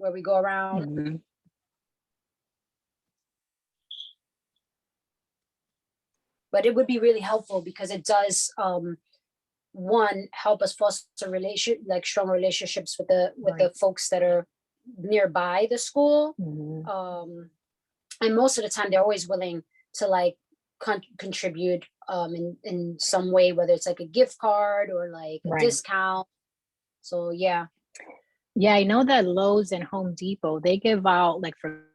where we go around. Mm-hmm. But it would be really helpful because it does, one, help us foster strong relationships with the folks that are nearby the school. Mm-hmm. And most of the time they're always willing to like contribute in some way, whether it's like a gift card or like a discount. So yeah. Yeah, I know that Lowe's and Home Depot, they give out like for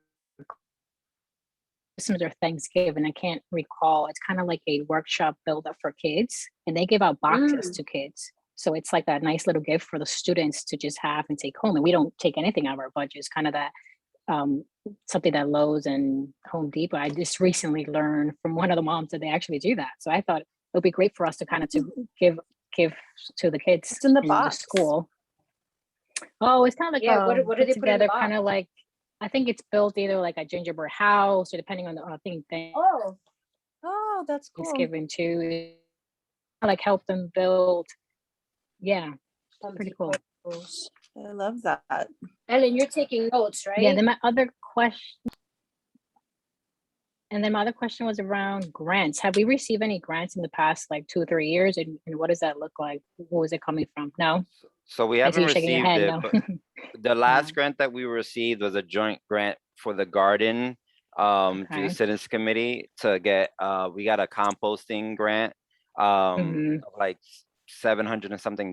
Christmas or Thanksgiving, I can't recall. It's kind of like a workshop build up for kids, and they give out boxes to kids. So it's like a nice little gift for the students to just have and take home. And we don't take anything out of our budget. It's kind of that something that Lowe's and Home Depot. I just recently learned from one of the moms that they actually do that. So I thought it would be great for us to kind of to give to the kids it's in the school. Oh, it's kind of like what do they put in the box? Kind of like, I think it's built either like a gingerbread house or depending on the thing. Oh, that's cool. It's given to like help them build. Yeah, pretty cool. I love that. Ellen, you're taking notes, right? Yeah. Then my other question was around grants. Have we received any grants in the past like 2 or 3 years, and what does that look like? Who is it coming from? No. So we haven't received it. No. But the last grant that we received was a joint grant for the garden through the Citizens Committee to get. We got a composting grant of like $700 and something.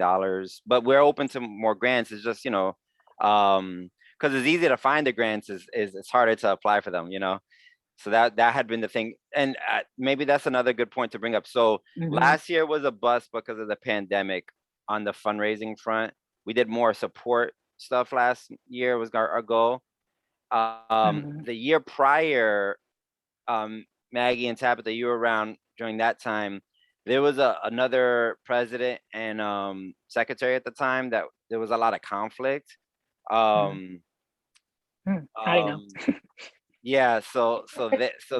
But we're open to more grants. It's just because it's easy to find the grants. It's harder to apply for them. So that had been the thing, and maybe that's another good point to bring up. So last year was a bust because of the pandemic. On the fundraising front, we did more support stuff last year was our goal. The year prior, Maggie and Tabitha, you were around during that time. There was another president and secretary at the time that there was a lot of conflict. I know. Yeah, so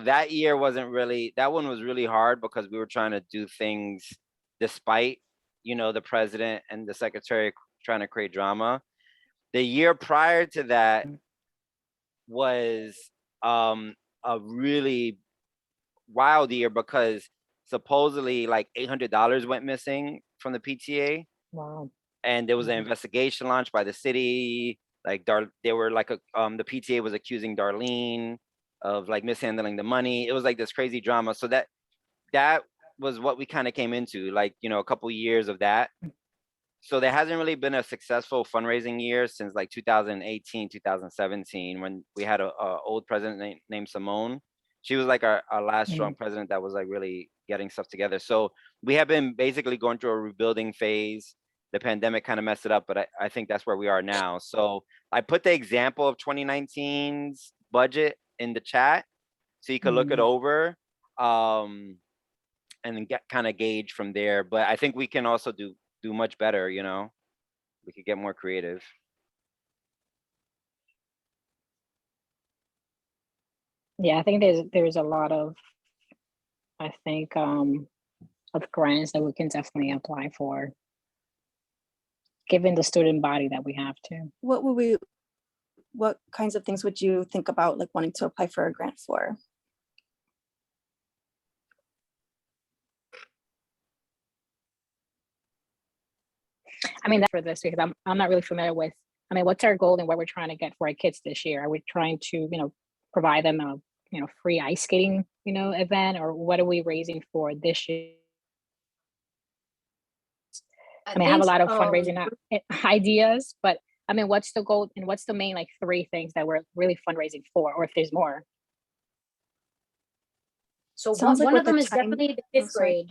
that year wasn't really, that one was really hard because we were trying to do things despite the president and the secretary trying to create drama. The year prior to that was a really wild year because supposedly like $800 went missing from the PTA. Wow. And there was an investigation launched by the city. Like they were like the PTA was accusing Darlene of like mishandling the money. It was like this crazy drama. So that was what we kind of came into, like, a couple years of that. So there hasn't really been a successful fundraising year since like 2018, 2017, when we had a old president named Simone. She was like our last strong president that was like really getting stuff together. So we have been basically going through a rebuilding phase. The pandemic kind of messed it up, but I think that's where we are now. So I put the example of 2019's budget in the chat so you could look it over. And get kind of gauge from there. But I think we can also do much better, we could get more creative. Yeah, I think there's a lot of, I think, of grants that we can definitely apply for, given the student body that we have too. What kinds of things would you think about like wanting to apply for a grant for? I mean, that's for this because I'm not really familiar with, what's our goal and what we're trying to get for our kids this year? Are we trying to, provide them a, free ice skating, event, or what are we raising for this year? I have a lot of fundraising ideas, but what's the goal and what's the main like 3 things that we're really fundraising for, or if there's more? So one of them is definitely the 5th grade.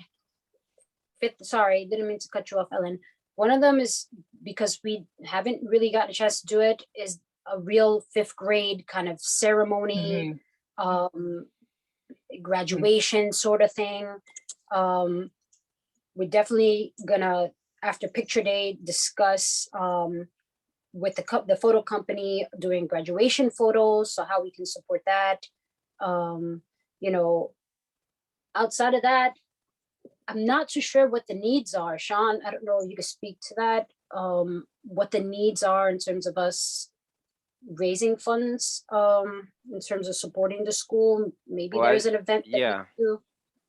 Sorry, didn't mean to cut you off, Ellen. One of them is, because we haven't really gotten a chance to do it, is a real 5th grade kind of ceremony, graduation sort of thing. We're definitely gonna, after picture day, discuss with the photo company doing graduation photos, so how we can support that. Outside of that, I'm not too sure what the needs are. Sean, I don't know if you could speak to that, what the needs are in terms of us raising funds, in terms of supporting the school. Maybe Well, there's an event that we yeah. do.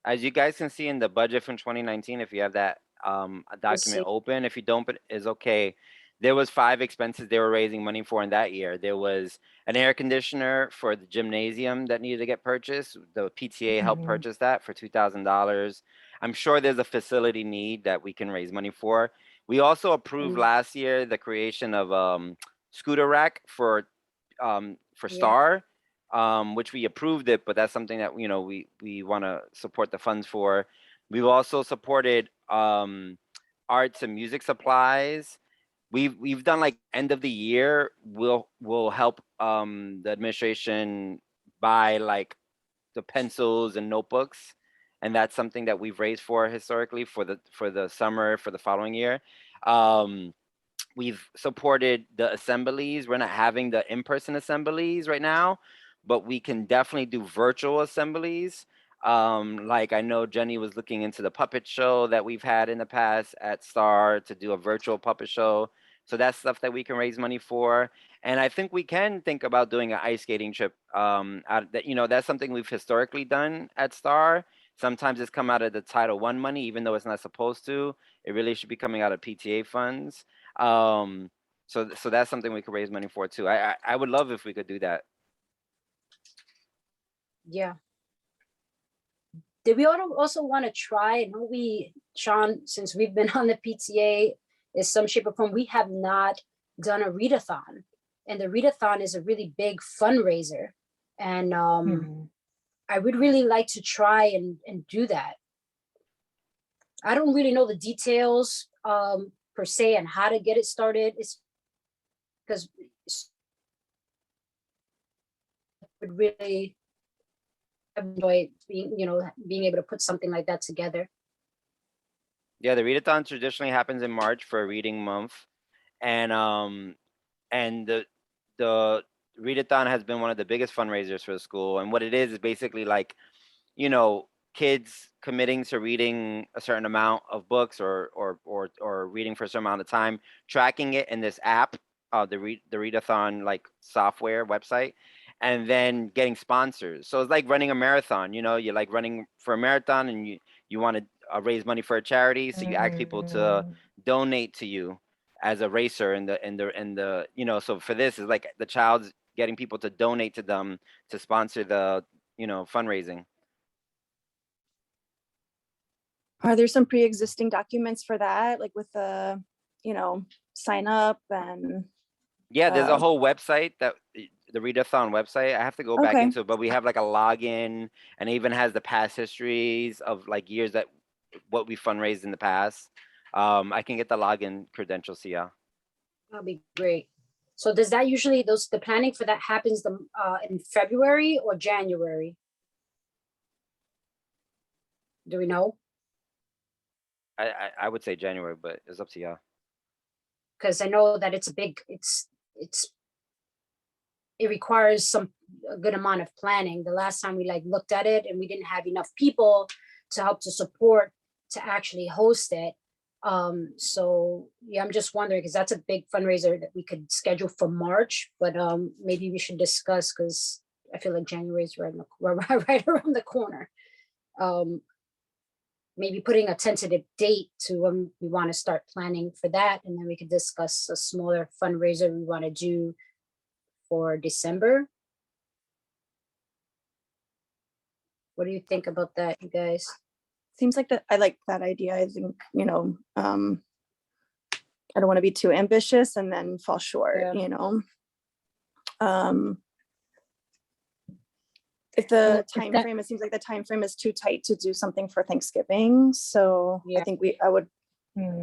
As you guys can see in the budget from 2019, if you have that a document see. open, if you don't, but is okay. There was 5 expenses they were raising money for in that year. There was an air conditioner for the gymnasium that needed to get purchased. The PTA helped Mhm. purchase that for $2,000. I'm sure there's a facility need that we can raise money for. We also approved last year the creation of scooter rack for Yeah. Star, which we approved it, but that's something that we want to support the funds for. We've also supported arts and music supplies. We've done like end of the year. We'll help the administration buy like the pencils and notebooks, and that's something that we've raised for historically for the summer for the following year. We've supported the assemblies. We're not having the in-person assemblies right now, but we can definitely do virtual assemblies. Like I know Jenny was looking into the puppet show that we've had in the past at Star to do a virtual puppet show. So that's stuff that we can raise money for. And I think we can think about doing an ice skating trip. That's something we've historically done at Star. Sometimes it's come out of the Title I money, even though it's not supposed to. It really should be coming out of PTA funds. So that's something we could raise money for too. I would love if we could do that. Yeah. Did we also want to try, I know Sean, since we've been on the PTA, is some shape or form, we have not done a readathon. And the readathon is a really big fundraiser. And I would really like to try and do that. I don't really know the details per se and how to get it started. It's because would really enjoy being able to put something like that together. Yeah, the readathon traditionally happens in March for a reading month, and the readathon has been one of the biggest fundraisers for the school. And what it is basically like, kids committing to reading a certain amount of books or reading for a certain amount of time, tracking it in this app, the readathon like software website, and then getting sponsors. So it's like running a marathon. You're like running for a marathon, and you want to raise money for a charity, so you ask people to donate to you as a racer, so for this is like the child's getting people to donate to them to sponsor the fundraising. Are there some pre-existing documents for that, like with the, sign up and? Yeah, there's a whole website that the readathon website. I have to go back Okay. into it, but we have like a login, and it even has the past histories of like years that what we fundraised in the past. I can get the login credentials, Sia. That'd be great. So does that usually the planning for that happens in February or January? Do we know? I would say January, but it's up to you. Because I know that it requires a good amount of planning. The last time we looked at it and we didn't have enough people to help to support to actually host it. So yeah, I'm just wondering, because that's a big fundraiser that we could schedule for March, but maybe we should discuss, because I feel like January is right around the corner. Maybe putting a tentative date to when we want to start planning for that, and then we could discuss a smaller fundraiser we want to do for December. What do you think about that, you guys? Seems like I like that idea. I think, I don't want to be too ambitious and then fall short, if the time frame, it seems like the time frame is too tight to do something for Thanksgiving. So Yeah. I think I would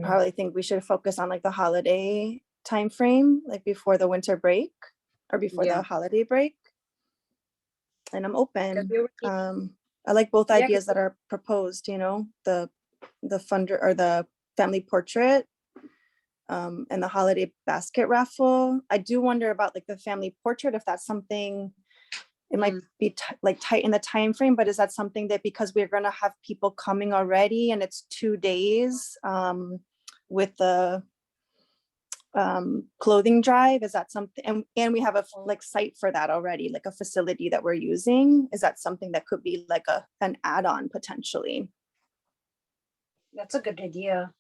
probably think we should focus on like the holiday time frame, like before the winter break or before the holiday break. And I'm open. I like both ideas that are proposed, the funder or the family portrait and the holiday basket raffle. I do wonder about like the family portrait, if that's something, it might be tight in the time frame, but is that something that, because we're going to have people coming already and it's 2 days with the clothing drive? Is that something, and we have a like site for that already, like a facility that we're using? Is that something that could be like an add-on potentially? That's a good idea.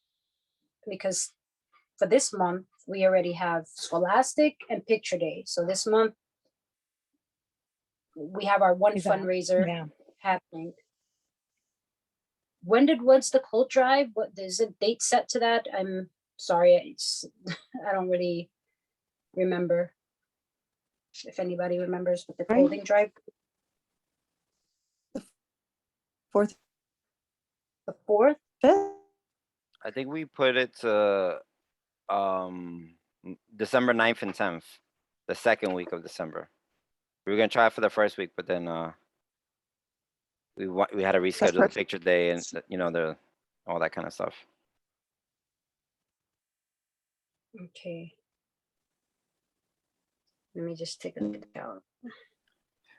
Because for this month, we already have Scholastic and Picture Day. So this month, we have our one fundraiser Yeah. happening. What's the coat drive? What is a date set to that? I'm sorry, I don't really remember. If anybody remembers what the clothing drive, 4th, the 4th. 5th? I think we put it to, December 9th and 10th, the second week of December. We were gonna try it for the first week, but then, we had to reschedule the perfect. picture day and, you know, all that kind of stuff. Okay. Let me just take a look out.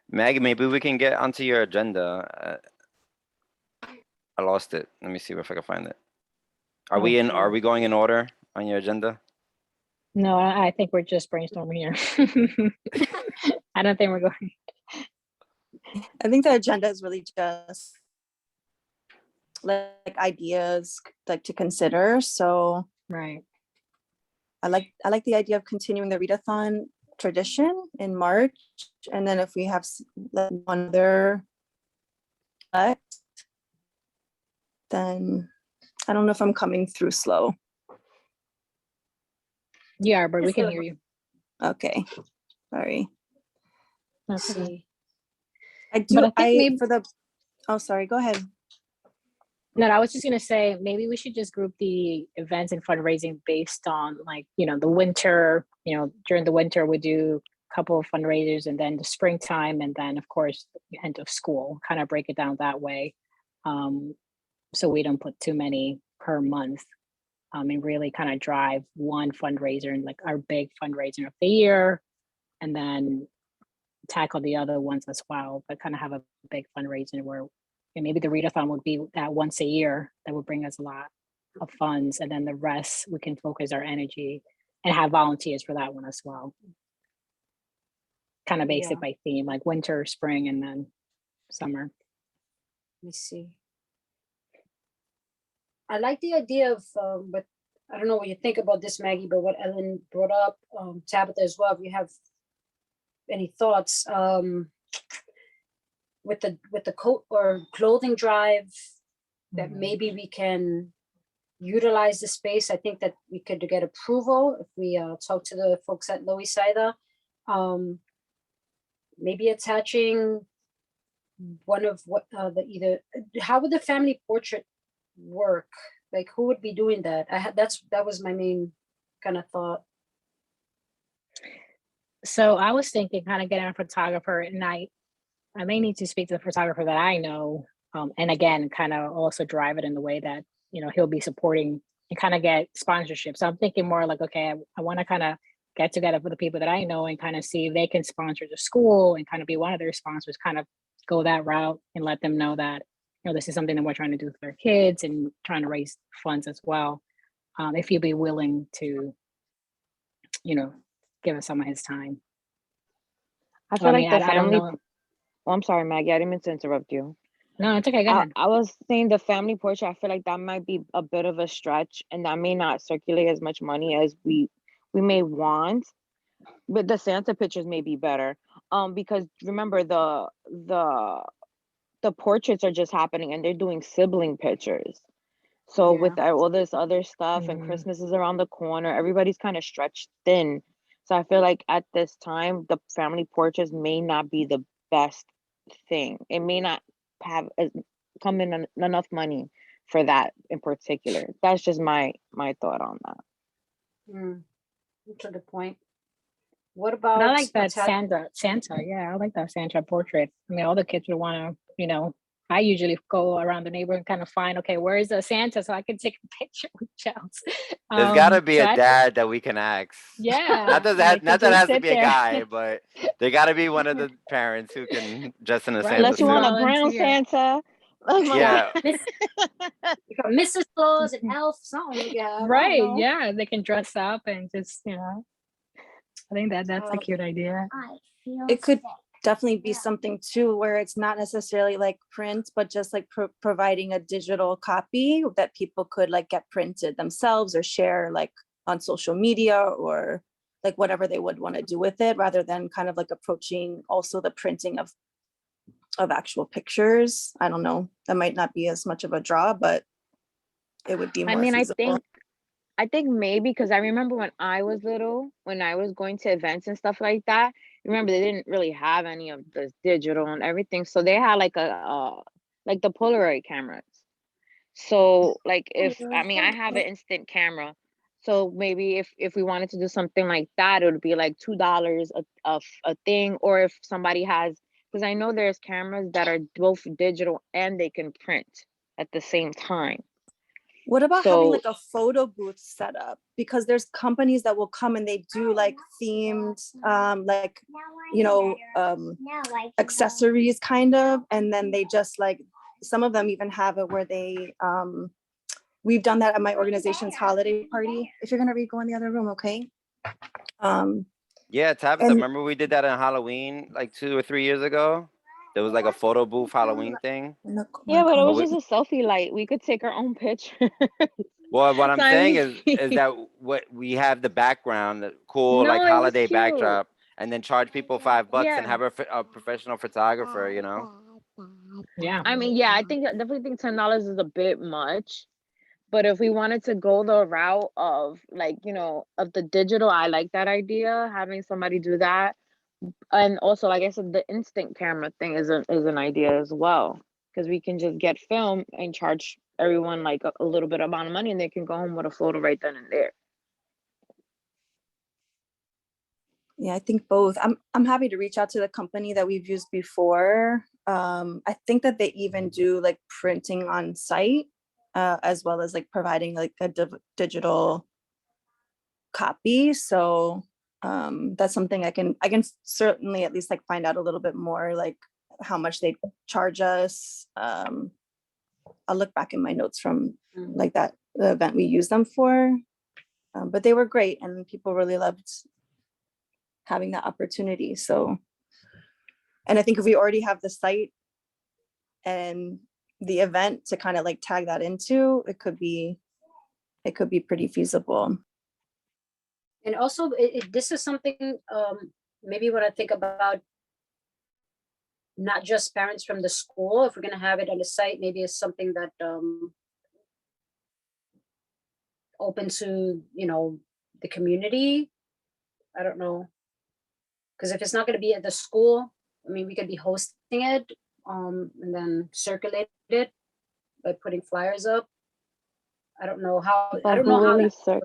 Maggie, maybe we can get onto your agenda. I lost it. Let me see if I can find it. Are we going in order on your agenda? No, I think we're just brainstorming here. I don't think we're going. I think the agenda is really just like ideas like to consider. So Right. I like the idea of continuing the readathon tradition in March, and then if we have like one other, then I don't know if I'm coming through slow. Yeah, but we can hear you. Okay, sorry. That's okay. I do. But I think maybe for the. Oh, sorry. Go ahead. No, I was just gonna say maybe we should just group the events and fundraising based on like, you know, the winter, you know, during the winter we do a couple of fundraisers, and then the springtime, and then of course the end of school, kind of break it down that way. So we don't put too many per month. And really kind of drive one fundraiser and like our big fundraiser of the year, and then tackle the other ones as well, but kind of have a big fundraiser where, and maybe the readathon would be that once a year that would bring us a lot of funds, and then the rest we can focus our energy and have volunteers for that one as well. Kind of base it by theme, like winter, spring, and then summer. Let me see. I like the idea of, but I don't know what you think about this, Maggie, but what Ellen brought up, Tabitha as well, if you have any thoughts, with the coat or clothing drive, that maybe we can utilize the space. I think that we could get approval if we talk to the folks at Lower Sida. Maybe attaching one of what how would the family portrait work? Like, who would be doing that? That was my main kind of thought. So I was thinking kind of getting a photographer, and I may need to speak to the photographer that I know, and again, kind of also drive it in the way that, you know, he'll be supporting and kind of get sponsorship. So I'm thinking more like, okay, I want to kind of get together with the people that I know and kind of see if they can sponsor the school and kind of be one of their sponsors, kind of go that route and let them know that, you know, this is something that we're trying to do for their kids and trying to raise funds as well. If he'd be willing to, you know, give us some of his time. I feel like the family. Oh, I'm sorry, Maggie. I didn't mean to interrupt you. No, it's okay. Go ahead. I was saying the family portrait. I feel like that might be a bit of a stretch, and that may not circulate as much money as we may want. But the Santa pictures may be better. Because remember the portraits are just happening, and they're doing sibling pictures. So with all this other stuff, and Christmas is around the corner, everybody's kind of stretched thin. So I feel like at this time, the family portraits may not be the best thing. It may not have come in enough money for that in particular. That's just my thought on that. That's a good point. What about? I like that Santa. Yeah, I like that Santa portrait. I mean, all the kids would want to, you know, I usually go around the neighborhood and kind of find, okay, where is the Santa so I can take a picture with Chels. There's gotta be a dad that we can ask. Yeah. Not that it has to be a guy, but there gotta be one of the parents who can dress in a Santa Unless you want suit. a brown Santa Like my Yeah. You got Mrs. Claus and Elf, something. Yeah, I don't Right. know. Yeah. They can dress up and just, I think that's a cute idea. It could definitely be something too, where it's not necessarily like print, but just like providing a digital copy that people could like get printed themselves or share like on social media or like whatever they would want to do with it, rather than kind of like approaching also the printing of actual pictures. I don't know. That might not be as much of a draw, but it would be more I mean, feasible. I think maybe because I remember when I was little, when I was going to events and stuff like that, remember they didn't really have any of this digital and everything. So they had like like the Polaroid cameras. So like I mean, I have an instant camera. So maybe if we wanted to do something like that, it would be like $2 a thing. Or if somebody has, because I know there's cameras that are both digital and they can print at the same time. What about having So like a photo booth set up? Because there's companies that will come and they do like themed, like, accessories kind of, and then they just like, some of them even have it where they, we've done that at my organization's holiday party. If you're gonna read, go in the other room, okay? Yeah, Tabitha, And- remember we did that on Halloween like 2 or 3 years ago? There was like a photo booth Halloween thing. yeah, but it was But just a selfie light. We could take our own picture. Well, what I'm So I saying mean- is that what we have the background, the cool like No, it was holiday cute. backdrop, and then charge people $5 and Yeah. have a professional photographer, Yeah. I mean, yeah, I definitely think $10 is a bit much. But if we wanted to go the route of like, of the digital, I like that idea, having somebody do that. And also, like I said, the instant camera thing is an idea as well. Because we can just get film and charge everyone like a little bit amount of money and they can go home with a photo right then and there. Yeah, I think both. I'm happy to reach out to the company that we've used before. I think that they even do like printing on site, as well as like providing like a digital copy. So that's something I can certainly at least like find out a little bit more, like how much they charge us. I'll look back in my notes from like the event we used them for, but they were great and people really loved having that opportunity. So, and I think if we already have the site and the event to kind of like tag that into, it could be pretty feasible. And also, this is something, maybe when I think about not just parents from the school, if we're gonna have it on the site, maybe it's something that open to, the community. I don't know. Because if it's not gonna be at the school, I mean, we could be hosting it, and then circulate it by putting flyers up. I don't know how, I don't know how.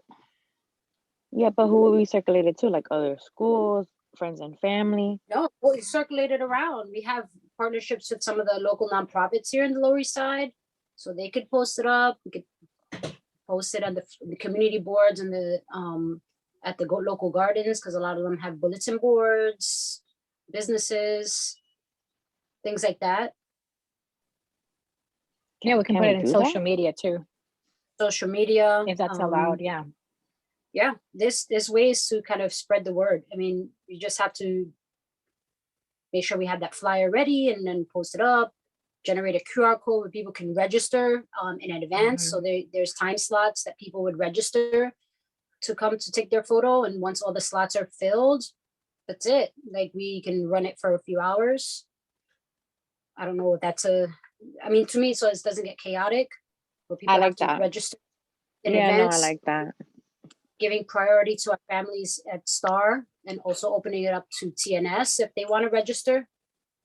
Yeah, but who will we circulate it to? Like other schools, friends and family? No, we circulate it around. We have partnerships with some of the local nonprofits here in the Lower East Side, so they could post it up. We could post it on the community boards and the at the local gardens, because a lot of them have bulletin boards, businesses, things like that. Yeah, we can put it in social media too, Social media, if that's allowed. Yeah. Yeah, there's ways to kind of spread the word. I mean, you just have to make sure we have that flyer ready and then post it up, generate a QR code where people can register in advance. So there's time slots that people would register to come to take their photo. And once all the slots are filled, that's it. Like, we can run it for a few hours. I don't know if that's I mean, to me, so it doesn't get chaotic, where people have to register in advance. No, I like that. Giving priority to our families at STAR, and also opening it up to TNS if they want to register,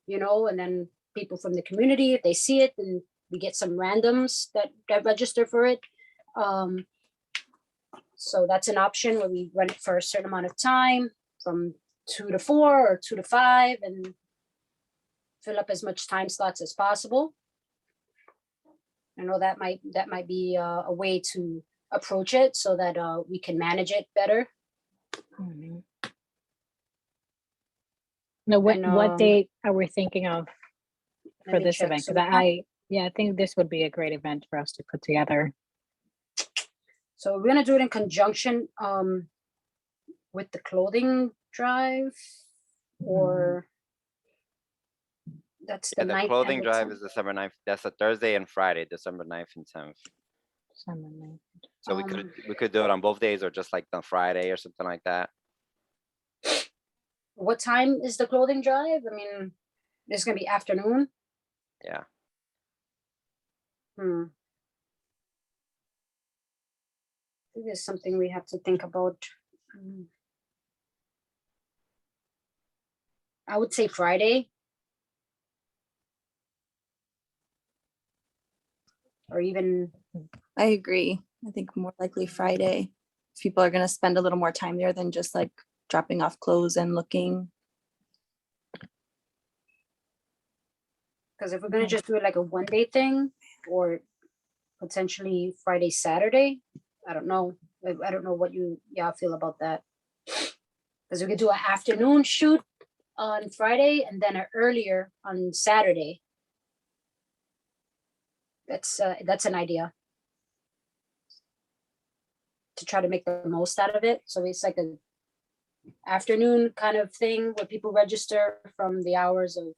and then people from the community, if they see it, then we get some randoms that register for it. So that's an option where we run it for a certain amount of time, from 2 to 4 or 2 to 5, and fill up as much time slots as possible. I know that might be a way to approach it so that we can manage it better. Now, what date are we thinking of for this event? Because Yeah, I think this would be a great event for us to put together. So we're gonna do it in conjunction with the clothing drive, or that's the Yeah, the 9th clothing and the drive 10th. is December 9th. That's a Thursday and Friday, December 9th and 10th. December 9th. So we could do it on both days or just like on Friday or something like that. What time is the clothing drive? I mean, it's gonna be afternoon. Yeah. I think there's something we have to think about. I would say Friday. Or even, I agree. I think more likely Friday. If people are going to spend a little more time there than just like dropping off clothes and looking. because if we're gonna just do it like a 1-day thing, or potentially Friday, Saturday, I don't know. I don't know what y'all feel about that. Because we could do an afternoon shoot on Friday and then an earlier on Saturday. That's an idea. To try to make the most out of it. So it's like a afternoon kind of thing where people register from the hours of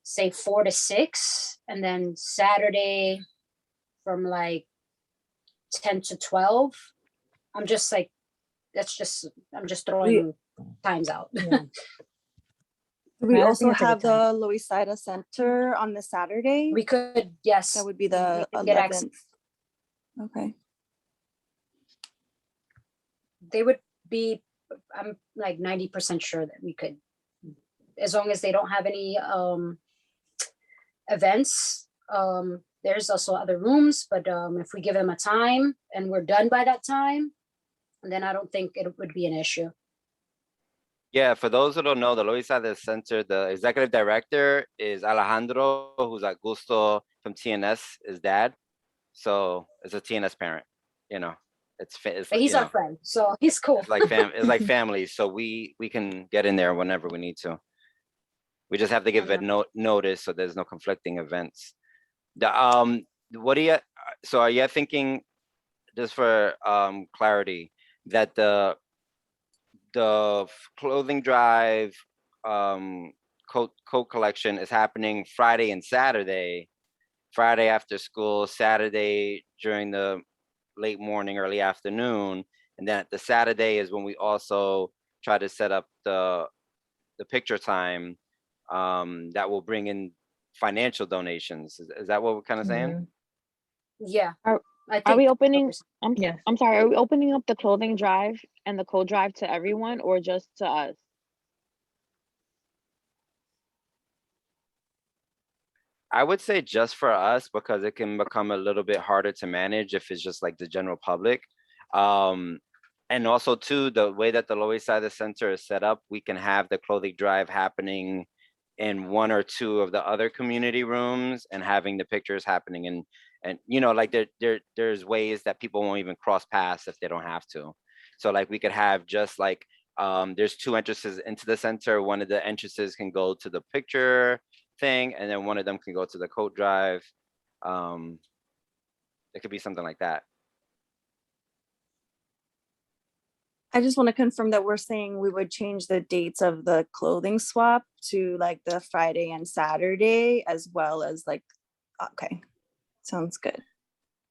say 4 to 6, and then Saturday from like 10 to 12. I'm just throwing times out. Yeah. We I also think it's a good have the time. Loisaida Center on the Saturday. We could, yes. That would be the we could get access. 11th. Okay. They would be, I'm like 90% sure that we could, as long as they don't have any events. There's also other rooms, but if we give them a time and we're done by that time, then I don't think it would be an issue. Yeah, for those who don't know, the Loisaida Center, the executive director is Alejandro, who's at Gusto from TNS, his dad. So it's a TNS parent, you know. But he's our friend, so he's cool. It's like family, so we can get in there whenever we need to. We just have to give it notice so there's no conflicting events. What do you? So are you thinking, just for clarity, that the clothing drive coat collection is happening Friday and Saturday, Friday after school, Saturday during the late morning, early afternoon, and then the Saturday is when we also try to set up the picture time that will bring in financial donations. Is that what we're kind of saying? Yeah. Are we opening? Yes. I'm sorry. Are we opening up the clothing drive and the coat drive to everyone, or just to us? I would say just for us, because it can become a little bit harder to manage if it's just like the general public. And also too, the way that the Loisaida Center is set up, we can have the clothing drive happening in 1 or 2 of the other community rooms and having the pictures happening in, and you know, like there's ways that people won't even cross paths if they don't have to. So like we could have just like, there's 2 entrances into the center. One of the entrances can go to the picture thing, and then one of them can go to the coat drive. It could be something like that. I just want to confirm that we're saying we would change the dates of the clothing swap to like the Friday and Saturday, as well as like, okay, sounds good.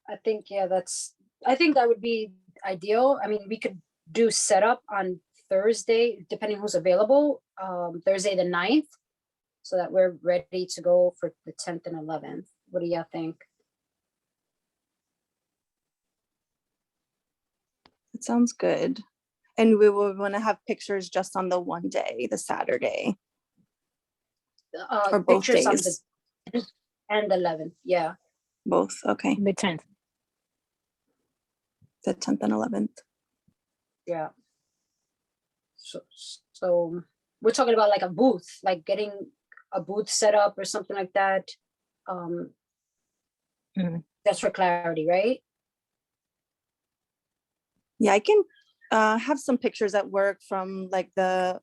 I think, yeah, I think that would be ideal. I mean, we could do setup on Thursday, depending who's available, Thursday the 9th, so that we're ready to go for the 10th and 11th. What do y'all think? It sounds good. And we will want to have pictures just on the one day, the Saturday. Or both Pictures on days. the 10th and 11th, yeah. Both, okay. The 10th. The 10th and 11th. Yeah. So we're talking about like a booth, like getting a booth set up or something like that. That's for clarity, right? Yeah, I can have some pictures at work from like the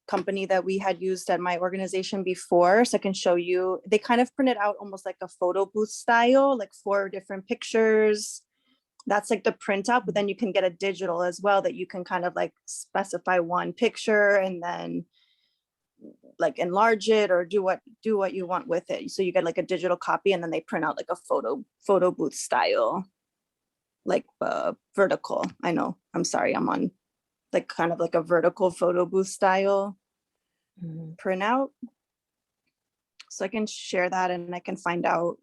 company that we had used at my organization before. So I can show you, they kind of printed out almost like a photo booth style, like 4 different pictures. That's like the printout, but then you can get a digital as well that you can kind of like specify one picture and then like enlarge it or do what you want with it. So you get like a digital copy and then they print out like a photo booth style, like vertical. I know, I'm sorry, I'm on like kind of like a vertical photo booth style printout. So I can share that and I can find out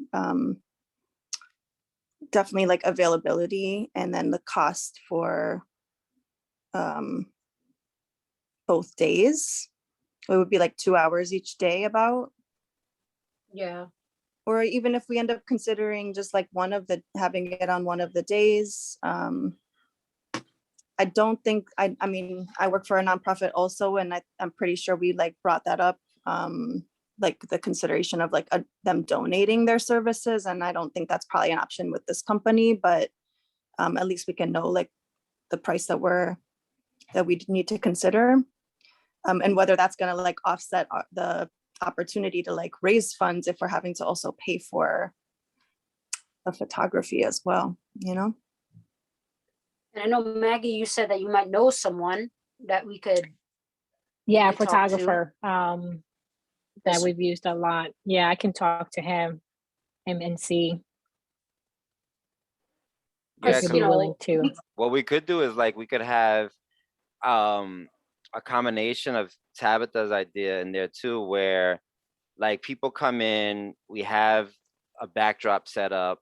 definitely like availability and then the cost for both days. It would be like 2 hours each day about. Yeah. Or even if we end up considering just like having it on one of the days. I don't think, I mean, I work for a nonprofit also, and I'm pretty sure we like brought that up, like the consideration of like them donating their services. And I don't think that's probably an option with this company, but at least we can know like the price that we need to consider. And whether that's gonna like offset the opportunity to like raise funds if we're having to also pay for the photography as well, you know? And I know, Maggie, you said that you might know someone that we could. Yeah, could talk to. photographer that we've used a lot. Yeah, I can talk to him and see. Yeah, if he'd be willing to. what we could do is like we could have a combination of Tabitha's idea in there too, where like people come in, we have a backdrop set up.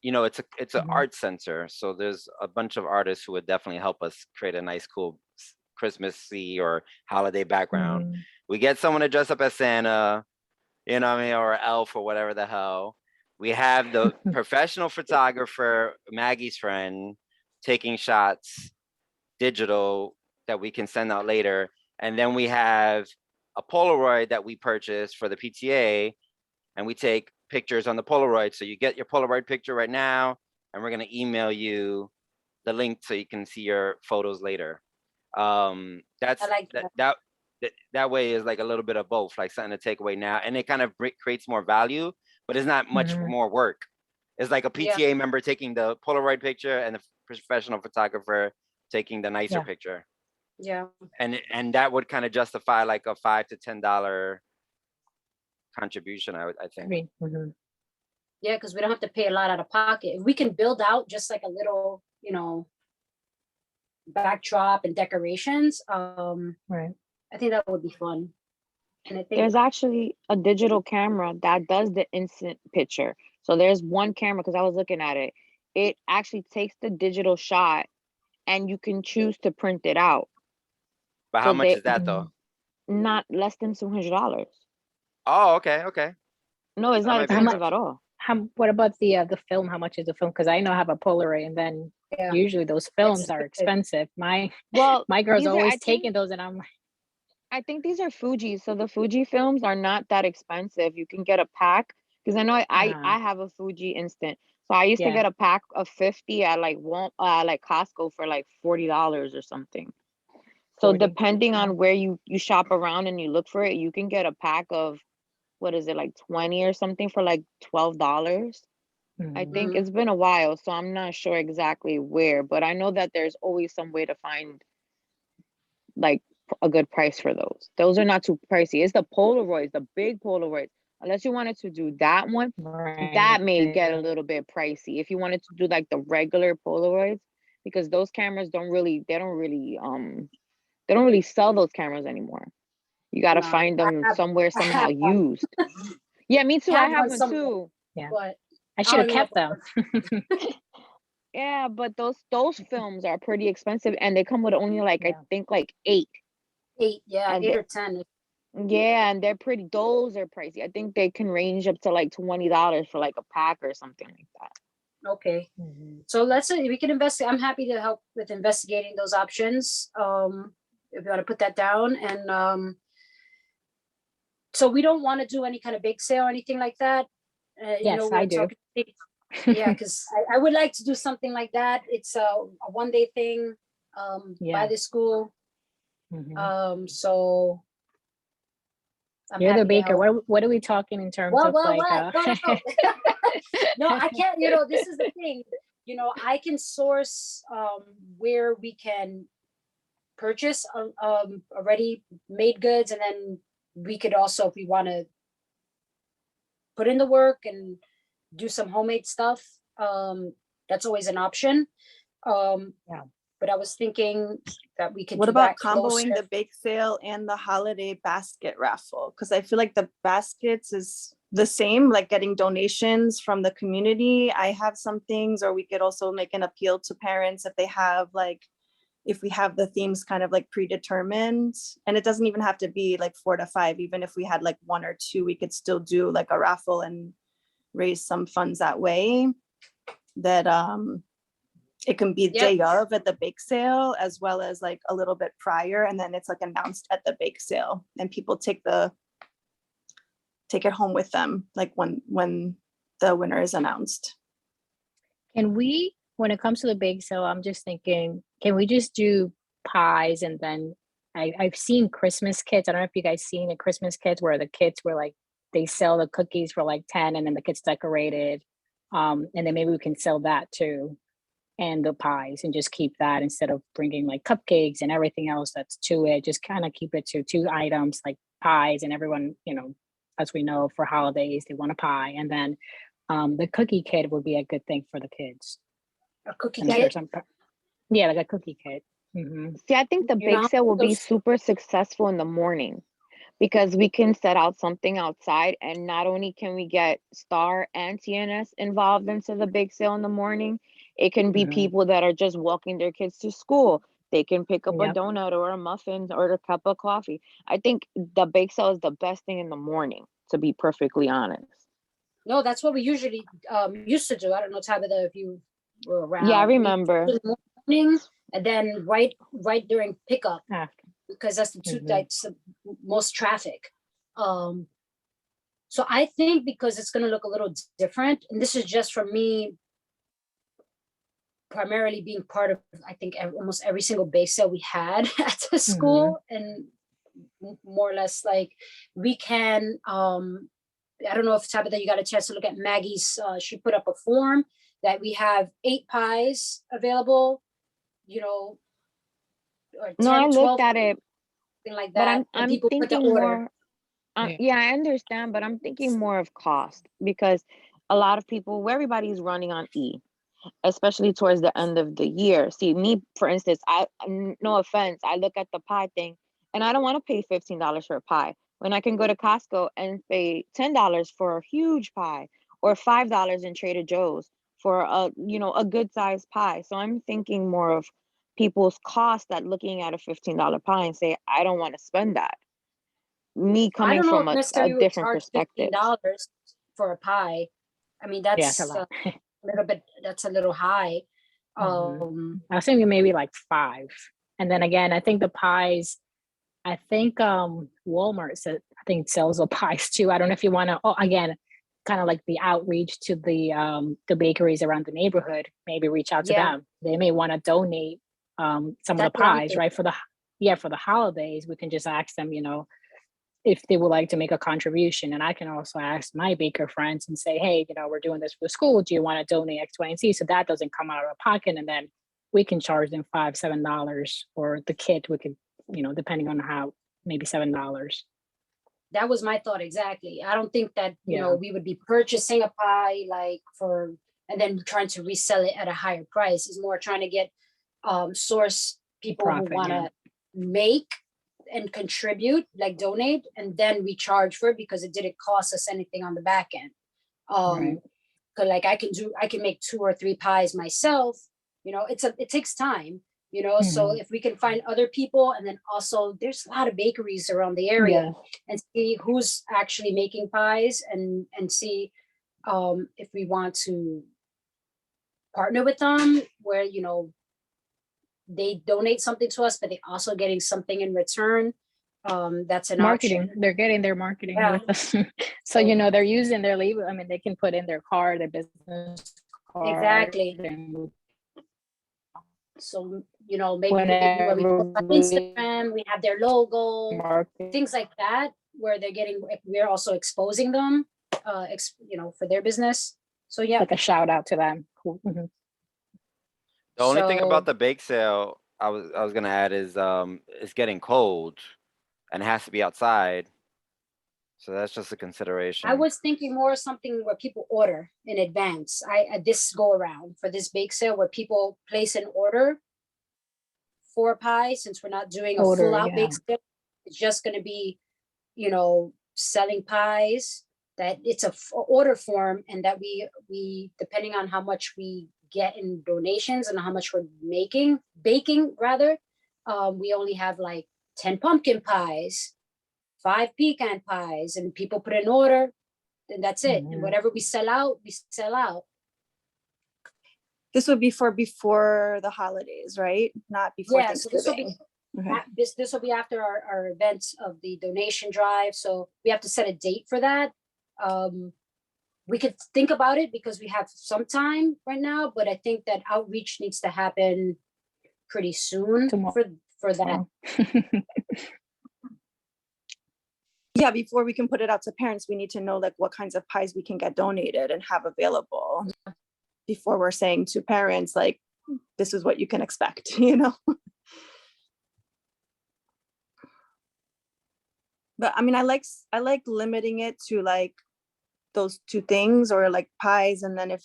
You know, it's an art center, so there's a bunch of artists who would definitely help us create a nice, cool Christmassy or holiday background. We get someone to dress up as Santa, you know what I mean, or elf or whatever the hell. We have the professional photographer, Maggie's friend, taking shots digital that we can send out later. And then we have a Polaroid that we purchased for the PTA, and we take pictures on the Polaroid. So you get your Polaroid picture right now, and we're gonna email you the link so you can see your photos later. That's I like that. That way is like a little bit of both, like something to take away now, and it kind of creates more value, but it's not much more work. It's like a PTA member taking the Polaroid picture and the professional photographer taking the nicer picture. Yeah. And that would kind of justify like a $5 to $10 contribution, I think. Yeah, because we don't have to pay a lot out of pocket. If we can build out just like a little, backdrop and decorations, right. I think that would be fun. And I think there's actually a digital camera that does the instant picture. So there's one camera, because I was looking at it. It actually takes the digital shot and you can choose to print it out. But how much is that though? Not less than $200. Oh, okay. No, it's not expensive at all. What about the film? How much is the film? Because I know I have a Polaroid, and then usually those films are expensive. My girl's always taking those, and I'm like, I think these are Fuji. So the Fuji films are not that expensive. You can get a pack, because I know I have a Fuji Instant. So I used to get a pack of 50 at like Costco for like $40 or something. So depending on where you shop around and you look for it, you can get a pack of, what is it, like 20 or something for like $12. I think it's been a while, so I'm not sure exactly where, but I know that there's always some way to find like a good price for those. Those are not too pricey. It's the Polaroids, the big Polaroids. Unless you wanted to do that one, that may get a little bit pricey. If you wanted to do like the regular Polaroids, because those cameras they don't really sell those cameras anymore. You got to find them somewhere, somehow used. Yeah, me too. I have one too. Yeah, but I should have kept them. Yeah, but those films are pretty expensive, and they come with only like I think like 8. 8, and 8 or 10. Yeah, and those are pricey. I think they can range up to like $20 for like a pack or something like that. Okay. So let's say we can investigate. I'm happy to help with investigating those options. If you want to put that down. And so we don't want to do any kind of big sale or anything like that. Yes, I do. Yeah, because I would like to do something like that. It's a one-day thing by the school. So I'm you're the happy to baker. help. What are we talking in terms Well, of like? what? No. No, I can't. You know, this is the thing. You know, I can source where we can purchase already made goods, and then we could also, if we want to put in the work and do some homemade stuff, that's always an option. Yeah. But I was thinking that we could What do about that comboing closer. the bake sale and the holiday basket raffle? Because I feel like the baskets is the same, like getting donations from the community. I have some things, or we could also make an appeal to parents if they have like, if we have the themes kind of like predetermined, and it doesn't even have to be like 4 to 5. Even if we had like 1 or 2, we could still do like a raffle and raise some funds that way. That it can be day of at the bake sale, as well as like a little bit prior, and then it's like announced at the bake sale, and people take it home with them, like when the winner is announced. Can we, when it comes to the bake sale, I'm just thinking, can we just do pies? And then I've seen Christmas kits. I don't know if you guys seen the Christmas kits where the kids were like, they sell the cookies for like 10 and then the kids decorated. And then maybe we can sell that too. And the pies, and just keep that instead of bringing like cupcakes and everything else that's to it. Just kind of keep it to 2 items like pies, and everyone, you know, as we know, for holidays, they want a pie. And then the cookie kit would be a good thing for the kids. A cookie And kit? Yeah, like a cookie kit. See, I think the bake sale will be super successful in the morning, because we can set out something outside, and not only can we get Star and TNS involved into the bake sale in the morning, it can be people that are just walking their kids to school. They can pick up a donut or a muffin or a cup of coffee. I think the bake sale is the best thing in the morning, to be perfectly honest. No, that's what we usually used to do. I don't know, Tabitha, if you were around. Yeah, I remember. In the morning, and then right during pickup, because that's the 2 types of most traffic. So I think because it's going to look a little different, and this is just for me, primarily being part of, I think, almost every single bake sale we had at the school, and more or less like we can, I don't know if Tabitha, you got a chance to look at Maggie's, she put up a form that we have 8 pies available, you know, or 10, no, I 12, looked at it, something like but that. I'm people put the thinking order. more. Yeah, I understand, but I'm thinking more of cost, because a lot of people, everybody's running on E, especially towards the end of the year. See, me, for instance, I, no offense, I look at the pie thing and I don't want to pay $15 for a pie when I can go to Costco and pay $10 for a huge pie, or $5 in Trader Joe's for a, you know, a good sized pie. So I'm thinking more of people's cost, that looking at a $15 pie and say, I don't want to spend that. Me I coming don't know from if a necessarily you would different charge perspective. $15 for a pie. I mean, Yeah, that's it's a lot. a little bit, that's a little high. I was thinking maybe like 5. And then again, I think the pies, I think Walmart said, I think sells the pies too. I don't know if you want to, again, kind of like the outreach to the bakeries around the neighborhood, maybe reach out to them. They may want to donate some of the pies, right? For the holidays, we can just ask them, you know, if they would like to make a contribution. And I can also ask my baker friends and say, hey, you know, we're doing this for the school. Do you want to donate X, Y, and Z? So that doesn't come out of our pocket. And then we can charge them $5, $7, or the kit, we could, you know, depending on how, maybe $7. That was my thought exactly. I don't think that, you know, we would be purchasing a pie like for, and then trying to resell it at a higher price. Is more trying to get source people who want to make and contribute, like donate, and then we charge for it because it didn't cost us anything on the back end. Cause like I can make 2 or 3 pies myself, you know, it takes time, you know. So if we can find other people, and then also there's a lot of bakeries around the area, and see who's actually making pies, and see if we want to partner with them, where, you know, they donate something to us, but they also getting something in return. That's an marketing option. They're getting their marketing with us. So, you know, they're using their label. I mean, they can put in their card, their business card. Exactly. So, you know, maybe when we post on Instagram, we have their logo, things like that, where we're also exposing them, you know, for their business. So yeah. Like a shout out to them. Cool. The only thing about the bake sale I was gonna add is it's getting cold and it has to be outside. So that's just a consideration. I was thinking more something where people order in advance. This go around for this bake sale where people place an order for pie, since we're not doing a full out bake sale. It's just going to be, you know, selling pies, that it's a order form, and that we depending on how much we get in donations and how much we're baking rather, we only have like 10 pumpkin pies, 5 pecan pies, and people put an order, and that's it. And whatever we sell out, we sell out. This would be for before the holidays, right? Not before Thanksgiving. So this will be after our events of the donation drive. So we have to set a date for that. We could think about it because we have some time right now, but I think that outreach needs to happen pretty soon for that. Yeah, before we can put it out to parents, we need to know like what kinds of pies we can get donated and have available before we're saying to parents, like, this is what you can expect, you know? But I mean, I like limiting it to like those 2 things, or like pies. And then if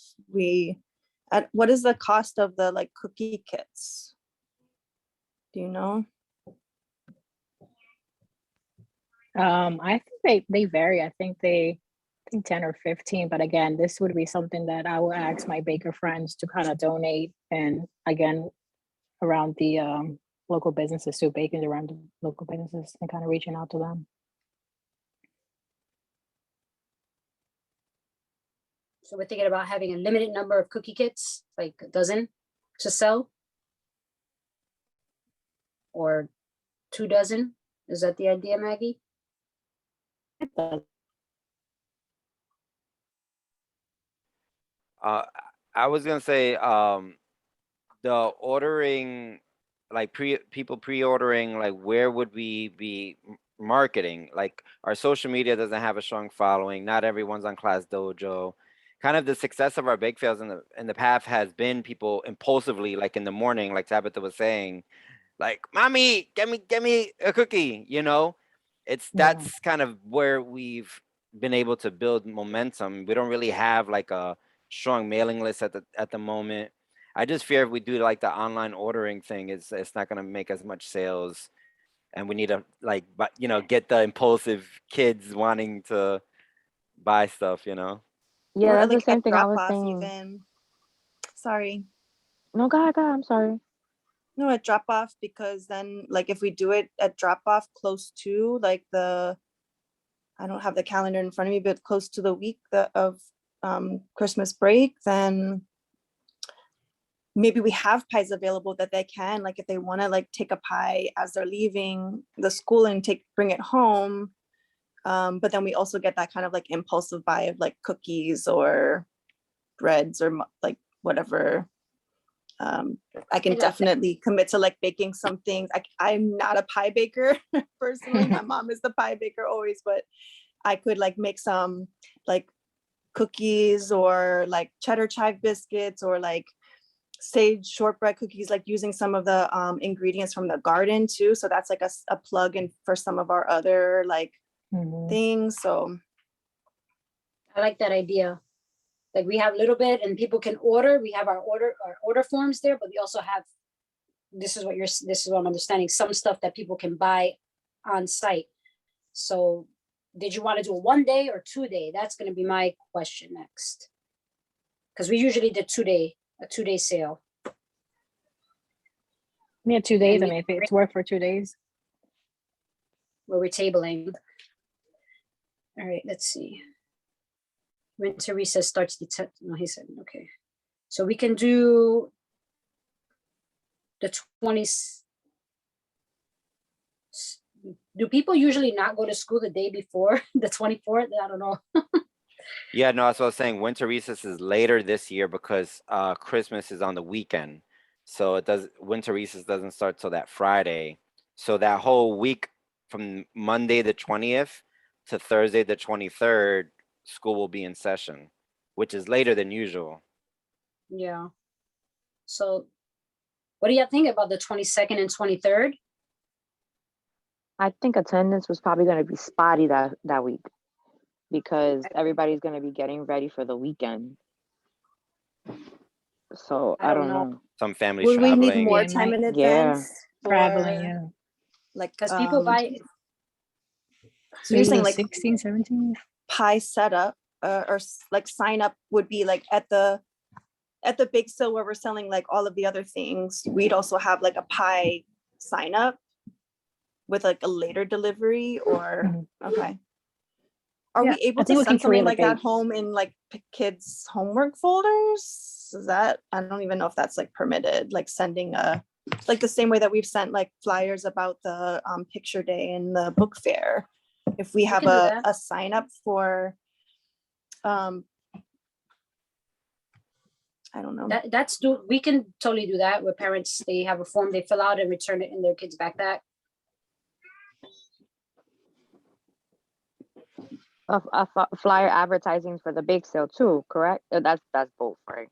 what is the cost of the like cookie kits? Do you know? I think they vary. I think 10 or 15, but again, this would be something that I will ask my baker friends to kind of donate, and again, around the local businesses too, baking around the local businesses and kind of reaching out to them. So we're thinking about having a limited number of cookie kits, like a dozen to sell, or 2 dozen. Is that the idea, Maggie? I was gonna say the ordering, like people pre-ordering, like where would we be marketing? Like our social media doesn't have a strong following. Not everyone's on Class Dojo. Kind of the success of our bake fails in the past has been people impulsively, like in the morning, like Tabitha was saying, like, mommy, get me a cookie, you know? That's kind of where we've been able to build momentum. We don't really have like a strong mailing list at the moment. I just fear if we do like the online ordering thing, it's not gonna make as much sales, and we need to like, but you know, get the impulsive kids wanting to buy stuff, you know. Yeah, Or that's like the same thing I was drop-off saying. even. Sorry. No, go ahead. I'm sorry. No, at drop off, because then like if we do it at drop off close to like I don't have the calendar in front of me, but close to the week of Christmas break, then maybe we have pies available that they can, like if they want to like take a pie as they're leaving the school and bring it home. But then we also get that kind of like impulsive buy of like cookies or breads or like whatever. I can definitely commit to like baking some things. I'm not a pie baker personally. My mom is the pie baker always, but I could like make some like cookies or like cheddar chive biscuits or like sage shortbread cookies, like using some of the ingredients from the garden too. So that's like a plug in for some of our other like things. So I like that idea. Like we have a little bit and people can order. We have our order forms there, but we also have, this is what I'm understanding, some stuff that people can buy on site. So did you want to do a 1 day or 2 day? That's going to be my question next. Because we usually did a 2 day sale. Yeah, 2 days. I mean, if it's work for 2 days. Where we're tabling. All right, let's see. Winter recess starts the 10th. No, he said, okay. So we can do the 20th. Do people usually not go to school the day before the 24th? I don't know. Yeah, no, that's what I was saying. Winter recess is later this year because Christmas is on the weekend. So winter recess doesn't start till that Friday. So that whole week from Monday the 20th to Thursday the 23rd, school will be in session, which is later than usual. Yeah. So what do you think about the 22nd and 23rd? I think attendance was probably going to be spotty that week because everybody's going to be getting ready for the weekend. So I don't know. Some families Would we traveling. need more Yeah, time in yeah. advance? Traveling, for, yeah. Like, Because people buy. so you're saying like 16, 17? pie setup like sign up would be like at the big sale where we're selling like all of the other things. We'd also have like a pie sign up with like a later delivery or okay. Are Yeah, we able I think to we can send something create like like that home in like kids' homework folders? Is that, I don't even know if that's like permitted, like sending like the same way that we've sent like flyers about the picture day and the book fair. If we have can do that. a sign up for, I don't know. We can totally do that where parents, they have a form they fill out and return it in their kid's backpack. A flyer advertising for the bake sale too, correct? That's both, right?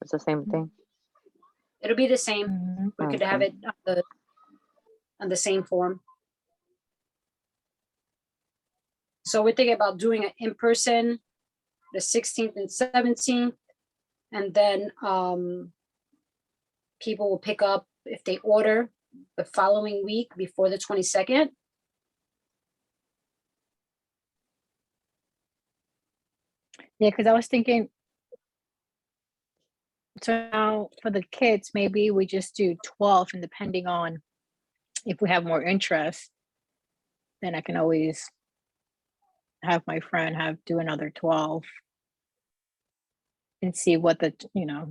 It's the same thing. It'll be the same. We could have Okay. it on the same form. So we're thinking about doing it in person, the 16th and 17th, and then people will pick up if they order the following week before the 22nd. Yeah, because I was thinking, so now for the kids, maybe we just do 12, and depending on if we have more interest, then I can always have my friend do another 12 and see what the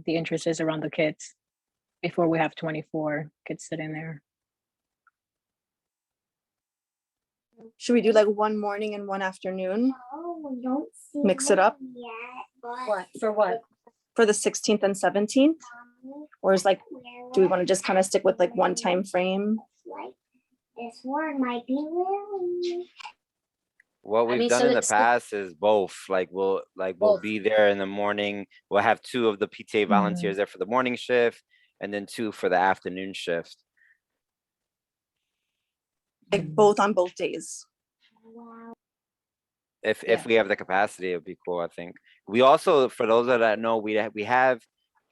interest is around the kids before we have 24 kids sitting there. Should we do like one morning and one afternoon? Mix it up What? For what? for the 16th and 17th? Or is like, do we want to just kind of stick with like one time frame? This one might be Lily. What we've done so in the it's past is both. Like we'll Both. be there in the morning. We'll have 2 of the PTA volunteers there for the morning shift, and then 2 for the afternoon shift. Like both on both days. If we have the capacity, it'd be cool. I think we also, for those that know, we have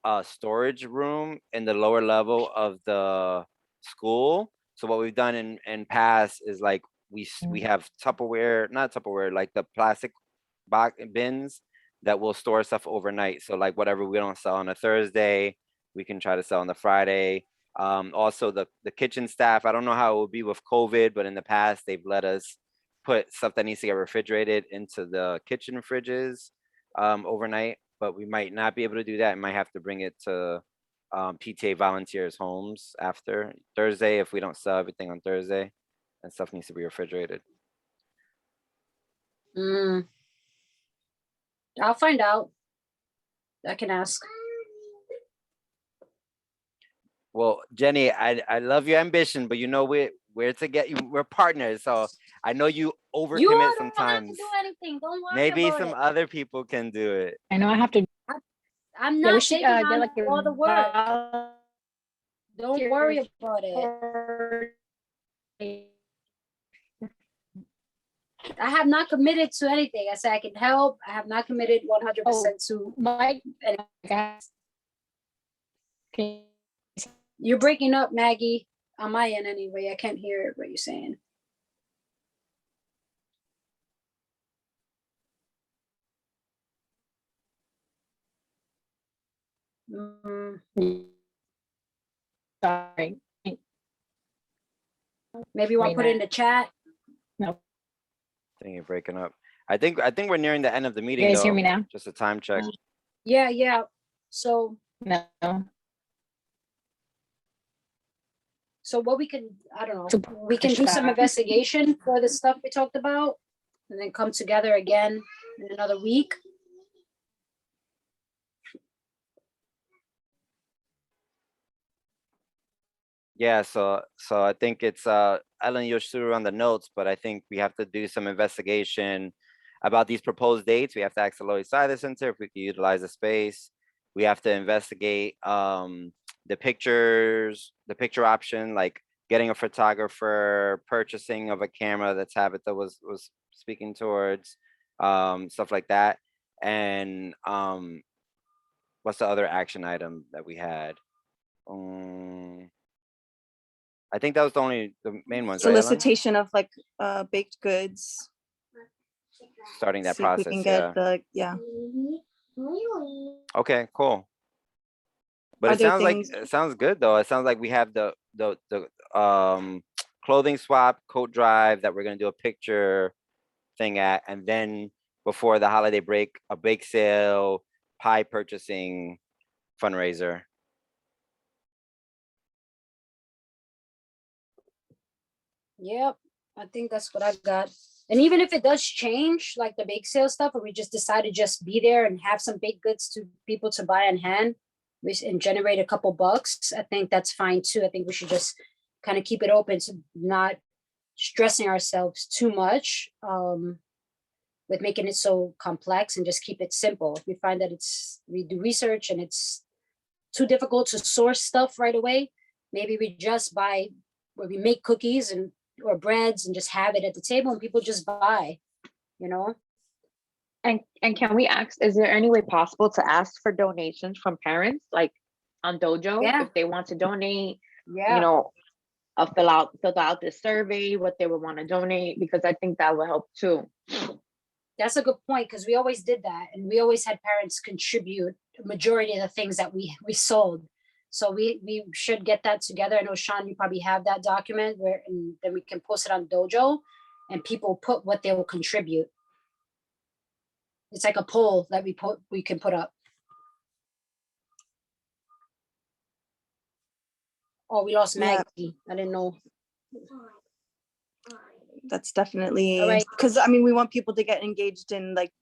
a storage room in the lower level of the school. So what we've done in past is like we have not Tupperware, like the plastic box bins that will store stuff overnight. So like whatever we don't sell on a Thursday, we can try to sell on the Friday. Also the kitchen staff, I don't know how it will be with COVID, but in the past they've let us put stuff that needs to get refrigerated into the kitchen fridges overnight, but we might not be able to do that. I might have to bring it to PTA volunteers' homes after Thursday if we don't sell everything on Thursday, and stuff needs to be refrigerated. I'll find out. I can ask. Well, Jenny, I love your ambition, but you know we're to get you. We're partners, so I know you overcommit You don't sometimes. have to do anything. Don't worry Maybe about some it. other people can do it. I know I have to. I'm Yeah, we not should taking get on like all the work. Don't worry about it. I have not committed to anything. I said I can help. I have not committed 100% to. Mike, You're breaking up, Maggie. On my end, anyway. I can't hear what you're saying. Sorry. Maybe you want to put it in the chat. No. I think you're breaking up. I think we're nearing the end of the meeting. You guys though. hear me now? Just a time check. Yeah. So what we can, I don't know, we can do some investigation for the stuff we talked about and then come together again in another week. Yeah, so I think it's Ellen, you're sure on the notes, but I think we have to do some investigation about these proposed dates. We have to ask the Lower East Side Center if we can utilize the space. We have to investigate the picture option, like getting a photographer, purchasing of a camera that Tabitha was speaking towards, stuff like that. And what's the other action item that we had? I think that was the main ones, right, Ellen? Solicitation of like baked goods. Starting that See if we process, can yeah. get yeah. Okay, cool. But Are it there sounds like, things- it sounds good though. It sounds like we have the clothing swap, coat drive that we're gonna do a picture thing at, and then before the holiday break, a bake sale, pie purchasing fundraiser. Yep, I think that's what I've got. And even if it does change, like the bake sale stuff, or we just decide to just be there and have some baked goods to people to buy on hand and generate a couple bucks, I think that's fine too. I think we should just kind of keep it open to not stressing ourselves too much with making it so complex, and just keep it simple. If we find that we do research and it's too difficult to source stuff right away, maybe we just buy, where we make cookies or breads and just have it at the table and people just buy, you know? And can we ask, is there any way possible to ask for donations from parents, like on Dojo, Yeah. if they want to donate, Yeah. you know, fill out this survey, what they would want to donate, because I think that will help too. That's a good point, because we always did that, and we always had parents contribute a majority of the things that we sold. So we should get that together. I know, Sean, you probably have that document and then we can post it on Dojo and people put what they will contribute. It's like a poll that we can put up. Oh, we lost Yeah. Maggie. I didn't know. That's definitely All right. because I mean we want people to get engaged in like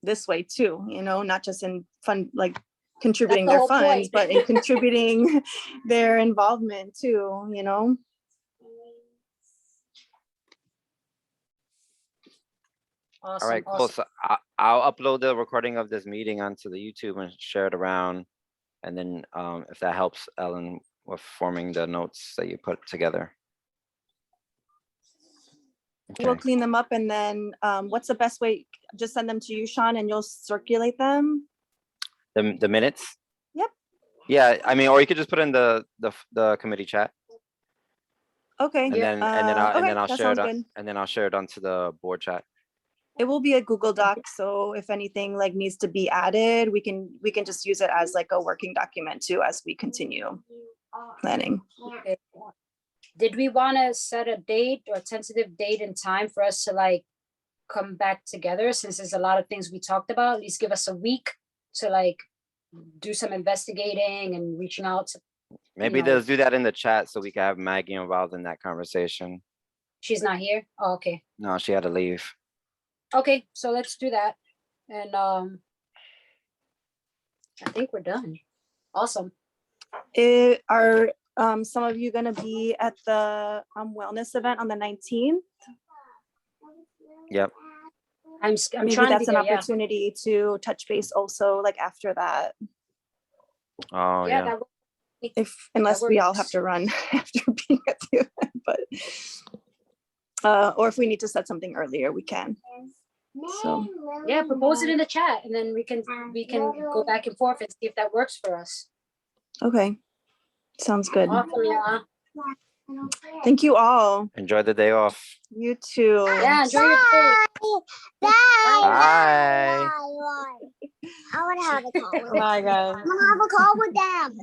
this way too, you know, not just in fun like contributing the their whole funds, point. but in contributing their involvement too, you know. Awesome. All right, cool. Awesome. So I'll upload the recording of this meeting onto the YouTube and share it around. And then if that helps, Ellen, with forming the notes that you put together. We'll Okay. clean them up and then what's the best way? Just send them to you, Sean, and you'll circulate them. The minutes? Yep. Yeah, I mean, or you could just put in the committee chat. Okay. And Yeah. then I'll that share it sounds on, good. and then I'll share it onto the board chat. It will be a Google Doc, so if anything like needs to be added, we can just use it as like a working document too as we continue planning. Okay. Did we want to set a date or tentative date and time for us to like come back together, since there's a lot of things we talked about? At least give us a week to like do some investigating and reaching out to. Maybe know. let's do that in the chat so we can have Maggie involved in that conversation. She's not here. Oh, okay. No, she had to leave. Okay, so let's do that. And I think we're done. Awesome. Are some of you gonna be at the wellness event on the 19th? Yep. I'm Maybe trying that's to an be there, opportunity to touch base also like after that, Oh, yeah. yeah. That would unless we all works. have to run after being at the event, but or if we need to set something earlier, we can. So yeah, propose it in the chat, and then we can go back and forth and see if that works for us. okay, sounds good. Awesome, yeah. Thank you all. Enjoy the day off. You too. Yeah, enjoy your day. Bye. Bye. I want to have a call with them. Bye, guys. I want to have a call with them.